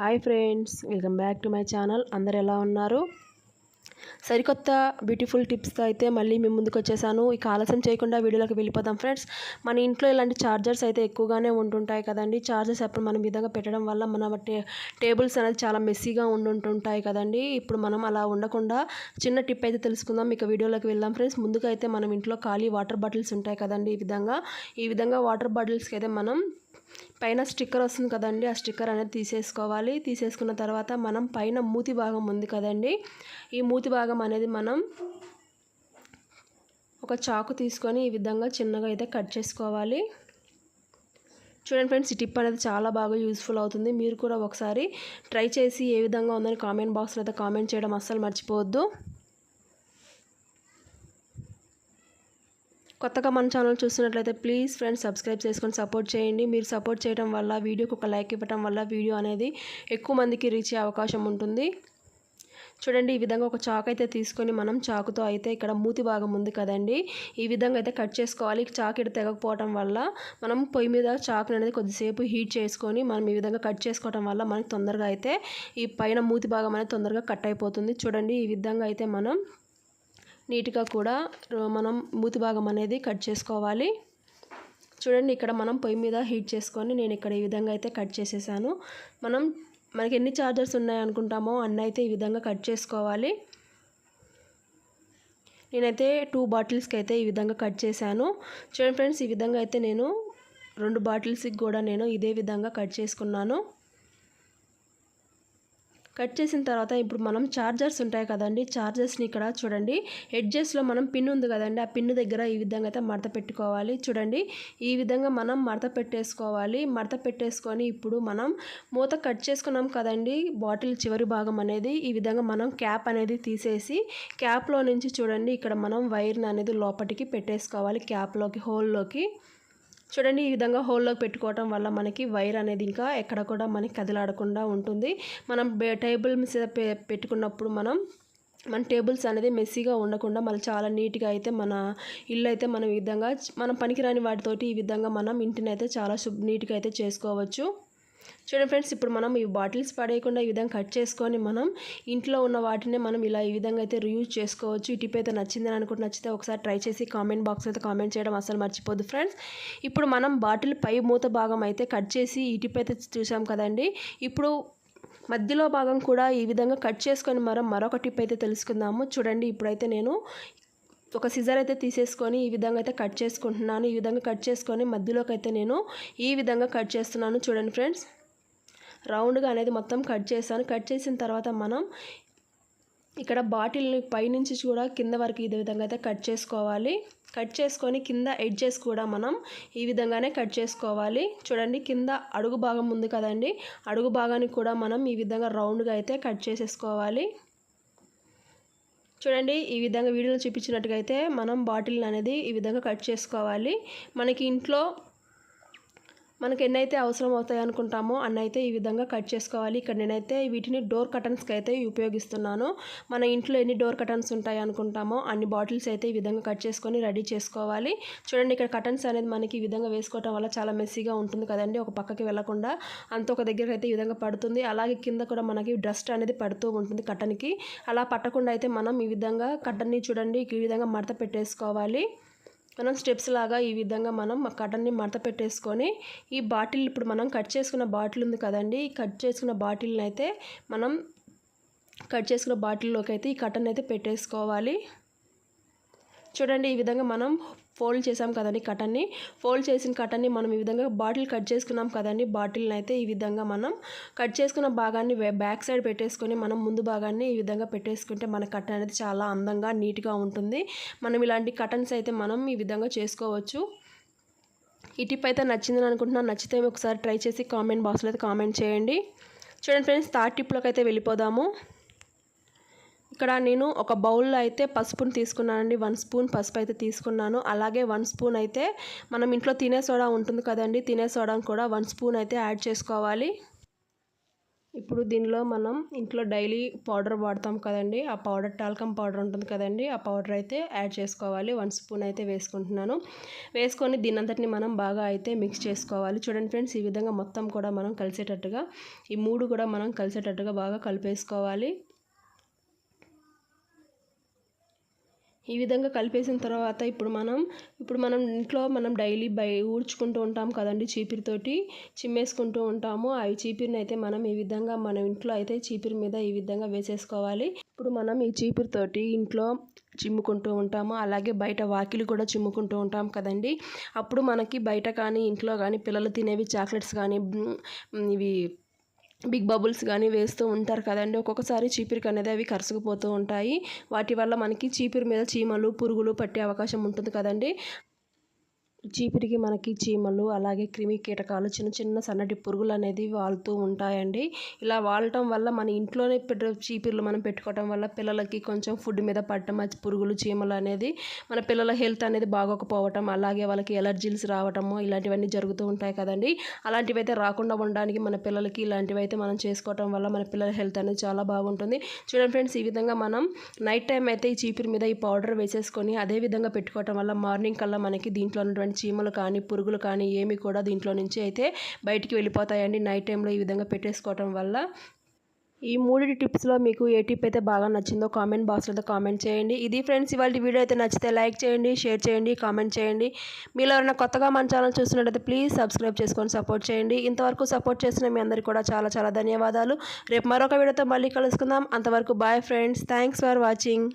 Hi friends, welcome back to my channel. అందరు ఎలా ఉన్నారు? సరికొత్త బ్యూటిఫుల్ టిప్స్తో అయితే మళ్ళీ మేము ముందుకు వచ్చేసాను. ఇక ఆలస్యం చేయకుండా వీడియోలోకి వెళ్ళిపోదాం ఫ్రెండ్స్. మన ఇంట్లో ఇలాంటి ఛార్జర్స్ అయితే ఎక్కువగానే ఉంటుంటాయి కదండి. ఛార్జర్స్ అప్పుడు మనం విధంగా పెట్టడం వల్ల మన టేబుల్స్ అనేది చాలా మెస్సీగా ఉంటుంటాయి కదండి. ఇప్పుడు మనం అలా ఉండకుండా చిన్న టిప్ అయితే తెలుసుకుందాం. ఇక వీడియోలోకి వెళ్దాం ఫ్రెండ్స్. ముందుగా అయితే మనం ఇంట్లో ఖాళీ వాటర్ బాటిల్స్ ఉంటాయి కదండి. ఈ విధంగా వాటర్ బాటిల్స్కి అయితే మనం పైన స్టిక్కర్ వస్తుంది కదండి, ఆ స్టిక్కర్ అనేది తీసేసుకోవాలి. తీసేసుకున్న తర్వాత మనం పైన మూతి భాగం ఉంది కదండి, ఈ మూతి భాగం అనేది మనం ఒక చాకు తీసుకొని ఈ విధంగా చిన్నగా అయితే కట్ చేసుకోవాలి. చూడండి ఫ్రెండ్స్, ఈ టిప్ అనేది చాలా బాగా యూస్ఫుల్ అవుతుంది. మీరు కూడా ఒకసారి ట్రై చేసి ఏ విధంగా ఉందని కామెంట్ బాక్స్లో అయితే కామెంట్ చేయడం అస్సలు మర్చిపోవద్దు. కొత్తగా మన ఛానల్ చూస్తున్నట్లయితే ప్లీజ్ ఫ్రెండ్స్ సబ్స్క్రైబ్ చేసుకొని సపోర్ట్ చేయండి. మీరు సపోర్ట్ చేయడం వల్ల, వీడియోకి ఒక లైక్ ఇవ్వడం వల్ల వీడియో అనేది ఎక్కువ మందికి రీచ్ అయ్యే అవకాశం ఉంటుంది. చూడండి, ఈ విధంగా ఒక చాకు అయితే తీసుకొని మనం చాకుతో అయితే ఇక్కడ మూతి భాగం ఉంది కదండి, ఈ విధంగా అయితే కట్ చేసుకోవాలి. చాకు ఇటు తెగకపోవడం వల్ల మనం పొయ్యి మీద చాకు అనేది కొద్దిసేపు హీట్ చేసుకొని మనం ఈ విధంగా కట్ చేసుకోవడం వల్ల మనకి తొందరగా అయితే ఈ పైన మూతి భాగం అనేది తొందరగా కట్ అయిపోతుంది. చూడండి, ఈ విధంగా అయితే మనం నీట్గా కూడా మనం మూతి భాగం అనేది కట్ చేసుకోవాలి. చూడండి, ఇక్కడ మనం పొయ్యి మీద హీట్ చేసుకొని నేను ఇక్కడ ఈ విధంగా అయితే కట్ చేసేసాను. మనకి ఎన్ని ఛార్జర్స్ ఉన్నాయి అనుకుంటామో అన్నీ అయితే ఈ విధంగా కట్ చేసుకోవాలి. నేనైతే 2 బాటిల్స్కి అయితే ఈ విధంగా కట్ చేశాను. చూడండి ఫ్రెండ్స్, ఈ విధంగా అయితే నేను 2 బాటిల్స్కి కూడా నేను ఇదే విధంగా కట్ చేసుకున్నాను. కట్ చేసిన తర్వాత ఇప్పుడు మనం ఛార్జర్స్ ఉంటాయి కదండి, ఛార్జర్స్ని ఇక్కడ చూడండి ఎడ్జెస్లో మనం పిన్ ఉంది కదండి, ఆ పిన్ దగ్గర ఈ విధంగా అయితే మడత పెట్టుకోవాలి. చూడండి, ఈ విధంగా మనం మడత పెట్టేసుకోవాలి. మడత పెట్టేసుకొని ఇప్పుడు మనం మూత కట్ చేసుకున్నాం కదండి, బాటిల్ చివరి భాగం అనేది ఈ విధంగా మనం క్యాప్ అనేది తీసేసి క్యాప్లో నుంచి చూడండి ఇక్కడ మనం వైర్ని అనేది లోపలికి పెట్టేసుకోవాలి. క్యాప్లోకి హోల్లోకి చూడండి, ఈ విధంగా హోల్లోకి పెట్టుకోవటం వల్ల మనకి వైర్ అనేది ఇంకా ఎక్కడ కూడా మనకి కదిలాడకుండా ఉంటుంది. మనం టేబుల్ మీద పెట్టుకున్నప్పుడు మన టేబుల్స్ అనేది మెస్సీగా ఉండకుండా మళ్ళీ చాలా నీట్గా అయితే మన ఇల్లు అయితే మనం ఈ విధంగా మనం పనికిరాని వాటితోటి ఈ విధంగా మనం ఇంటిని అయితే చాలా నీట్గా అయితే చేసుకోవచ్చు. చూడండి ఫ్రెండ్స్, ఇప్పుడు మనం ఈ బాటిల్స్ పడేయకుండా ఈ విధంగా కట్ చేసుకొని మనం ఇంట్లో ఉన్న వాటిని మనం ఇలా ఈ విధంగా అయితే రీయూజ్ చేసుకోవచ్చు. ఈ టిప్ అయితే నచ్చిందని అనుకుంటే నచ్చితే ఒకసారి ట్రై చేసి కామెంట్ బాక్స్లో అయితే కామెంట్ చేయడం అసలు మర్చిపోద్దు ఫ్రెండ్స్. ఇప్పుడు మనం బాటిల్ పై మూత భాగం అయితే కట్ చేసి ఈ టిప్ అయితే చూసాం కదండి. ఇప్పుడు మధ్యలో భాగం కూడా ఈ విధంగా కట్ చేసుకొని మరొక టిప్ అయితే తెలుసుకుందాము. చూడండి, ఇప్పుడైతే నేను ఒక సిజర్ అయితే తీసేసుకొని ఈ విధంగా అయితే కట్ చేసుకుంటున్నాను. ఈ విధంగా కట్ చేసుకొని మధ్యలోకి అయితే నేను ఈ విధంగా కట్ చేస్తున్నాను. చూడండి ఫ్రెండ్స్, రౌండ్గా అనేది మొత్తం కట్ చేశాను. కట్ చేసిన తర్వాత మనం ఇక్కడ బాటిల్ని పైనుంచి కూడా కింద వరకు ఇదే విధంగా అయితే కట్ చేసుకోవాలి. కట్ చేసుకొని కింద ఎడ్జెస్ కూడా మనం ఈ విధంగానే కట్ చేసుకోవాలి. చూడండి, కింద అడుగు భాగం ఉంది కదండి, అడుగు భాగానికి కూడా మనం ఈ విధంగా రౌండ్గా అయితే కట్ చేసేసుకోవాలి. చూడండి, ఈ విధంగా వీడియోలో చూపించినట్టుగా అయితే మనం బాటిల్ అనేది ఈ విధంగా కట్ చేసుకోవాలి. మనకి ఇంట్లో మనకి ఎన్నైతే అవసరం అవుతాయి అనుకుంటామో అన్నైతే ఈ విధంగా కట్ చేసుకోవాలి. ఇక్కడ నేనైతే వీటిని డోర్ కర్టన్స్కి అయితే ఉపయోగిస్తున్నాను. మన ఇంట్లో ఎన్ని డోర్ కర్టన్స్ ఉంటాయి అనుకుంటామో అన్ని బాటిల్స్ అయితే ఈ విధంగా కట్ చేసుకొని రెడీ చేసుకోవాలి. చూడండి, ఇక్కడ కర్టన్స్ అనేది మనకి ఈ విధంగా వేసుకోవడం వల్ల చాలా మెస్సీగా ఉంటుంది కదండి, ఒక పక్కకి వెళ్లకుండా అంత ఒక దగ్గర అయితే ఈ విధంగా పడుతుంది. అలాగే కింద కూడా మనకి డస్ట్ అనేది పడుతూ ఉంటుంది కర్టన్కి. అలా పట్టకుండా అయితే మనం ఈ విధంగా కర్టన్ని చూడండి ఈ విధంగా మడత పెట్టేసుకోవాలి. మనం స్టెప్స్ లాగా ఈ విధంగా మనం కర్టన్ని మడత పెట్టేసుకొని ఈ బాటిల్ ఇప్పుడు మనం కట్ చేసుకున్న బాటిల్ ఉంది కదండి, కట్ చేసుకున్న బాటిల్ని అయితే మనం కట్ చేసుకున్న బాటిల్లోకి అయితే ఈ కర్టన్ అయితే పెట్టేసుకోవాలి. చూడండి, ఈ విధంగా మనం ఫోల్డ్ చేసాం కదండి కర్టన్ని, ఫోల్డ్ చేసిన కర్టన్ని మనం ఈ విధంగా బాటిల్ కట్ చేసుకున్నాం కదండి, బాటిల్ని అయితే ఈ విధంగా మనం కట్ చేసుకున్న భాగాన్ని బ్యాక్ సైడ్ పెట్టేసుకొని మనం ముందు భాగాన్ని ఈ విధంగా పెట్టేసుకుంటే మన కర్టన్ అనేది చాలా అందంగా నీట్గా ఉంటుంది. మనం ఇలాంటి కర్టన్స్ అయితే మనం ఈ విధంగా చేసుకోవచ్చు. ఈ టిప్ అయితే నచ్చిందని అనుకుంటున్నాను. నచ్చితే ఒకసారి ట్రై చేసి కామెంట్ బాక్స్లో అయితే కామెంట్ చేయండి. చూడండి ఫ్రెండ్స్, థర్డ్ టిప్లోకి అయితే వెళ్ళిపోదాము. ఇక్కడ నేను ఒక బౌల్లో అయితే పసుపుని తీసుకున్నానండి. 1 స్పూన్ పసుపు అయితే తీసుకున్నాను. అలాగే 1 స్పూన్ అయితే మనం ఇంట్లో తినే సోడా ఉంటుంది కదండి, తినే సోడాను కూడా 1 స్పూన్ అయితే యాడ్ చేసుకోవాలి. ఇప్పుడు దీనిలో మనం ఇంట్లో డైలీ పౌడర్ వాడతాం కదండి, ఆ పౌడర్ టాల్కమ్ పౌడర్ ఉంటుంది కదండి, ఆ పౌడర్ అయితే యాడ్ చేసుకోవాలి. 1 స్పూన్ అయితే వేసుకుంటున్నాను. వేసుకొని దీనంతటిని మనం బాగా అయితే మిక్స్ చేసుకోవాలి. చూడండి ఫ్రెండ్స్, ఈ విధంగా మొత్తం కూడా మనం కలిసేటట్టుగా, ఈ 3 కూడా మనం కలిసేటట్టుగా బాగా కలిపేసుకోవాలి. ఈ విధంగా కలిపేసిన తర్వాత ఇప్పుడు మనం ఇంట్లో డైలీ ఊడ్చుకుంటూ ఉంటాం కదండి, చీపిరితోటి చిమ్మేసుకుంటూ ఉంటాము. ఆ చీపిరిని అయితే మనం ఈ విధంగా మన ఇంట్లో అయితే చీపిరి మీద ఈ విధంగా వేసేసుకోవాలి. ఇప్పుడు మనం ఈ చీపిరితోటి ఇంట్లో చిమ్ముకుంటూ ఉంటాము, అలాగే బయట వాకిలి కూడా చిమ్ముకుంటూ ఉంటాం కదండి. అప్పుడు మనకి బయట కానీ ఇంట్లో కానీ పిల్లలు తినేవి చాక్లెట్స్ కానీ ఇవి బిగ్ బబుల్స్ కానీ వేస్తూ ఉంటారు కదండి. ఒక్కొక్కసారి చీపిరికి అనేది అవి కరుసుకుపోతూ ఉంటాయి. వాటి వల్ల మనకి చీపిరి మీద చీమలు పురుగులు పట్టే అవకాశం ఉంటుంది కదండి. చీపిరికి మనకి చీమలు అలాగే క్రిమి కీటకాలు చిన్న చిన్న సన్నటి పురుగులు అనేది వాలుతూ ఉంటాయండి. ఇలా వాలటం వల్ల మన ఇంట్లోనే చీపిర్లు మనం పెట్టుకోవటం వల్ల పిల్లలకి కొంచెం ఫుడ్ మీద పడటం, పురుగులు చీమలు అనేది మన పిల్లల హెల్త్ అనేది బాగోకపోవటం, అలాగే వాళ్ళకి ఎలర్జీస్ రావటము ఇలాంటివన్నీ జరుగుతూ ఉంటాయి కదండి. అలాంటివి అయితే రాకుండా ఉండడానికి మన పిల్లలకి ఇలాంటివి అయితే మనం చేసుకోవటం వల్ల మన పిల్లల హెల్త్ అనేది చాలా బాగుంటుంది. చూడండి ఫ్రెండ్స్, ఈ విధంగా మనం నైట్ టైం అయితే ఈ చీపిరి మీద ఈ పౌడర్ వేసేసుకొని అదే విధంగా పెట్టుకోవటం వల్ల మార్నింగ్ కల్లా మనకి దీంట్లో ఉన్నటువంటి చీమలు కానీ పురుగులు కానీ ఏమి కూడా దీంట్లో నుంచి అయితే బయటికి వెళ్ళిపోతాయండి, నైట్ టైంలో ఈ విధంగా పెట్టేసుకోవటం వల్ల. ఈ 3 టిప్స్లో మీకు ఏ టిప్ అయితే బాగా నచ్చిందో కామెంట్ బాక్స్లో కామెంట్ చేయండి. ఇది ఫ్రెండ్స్ ఇవాళ వీడియో అయితే నచ్చితే లైక్ చేయండి, షేర్ చేయండి, కామెంట్ చేయండి. మీలో ఎవరైనా కొత్తగా మన ఛానల్ చూస్తున్నట్టయితే ప్లీజ్ సబ్స్క్రైబ్ చేసుకొని సపోర్ట్ చేయండి. ఇంతవరకు సపోర్ట్ చేసిన మీ అందరికీ కూడా చాలా చాలా ధన్యవాదాలు. రేపు మరొక వీడియోతో మళ్ళీ కలుసుకుందాం. అంతవరకు bye friends, thanks for watching.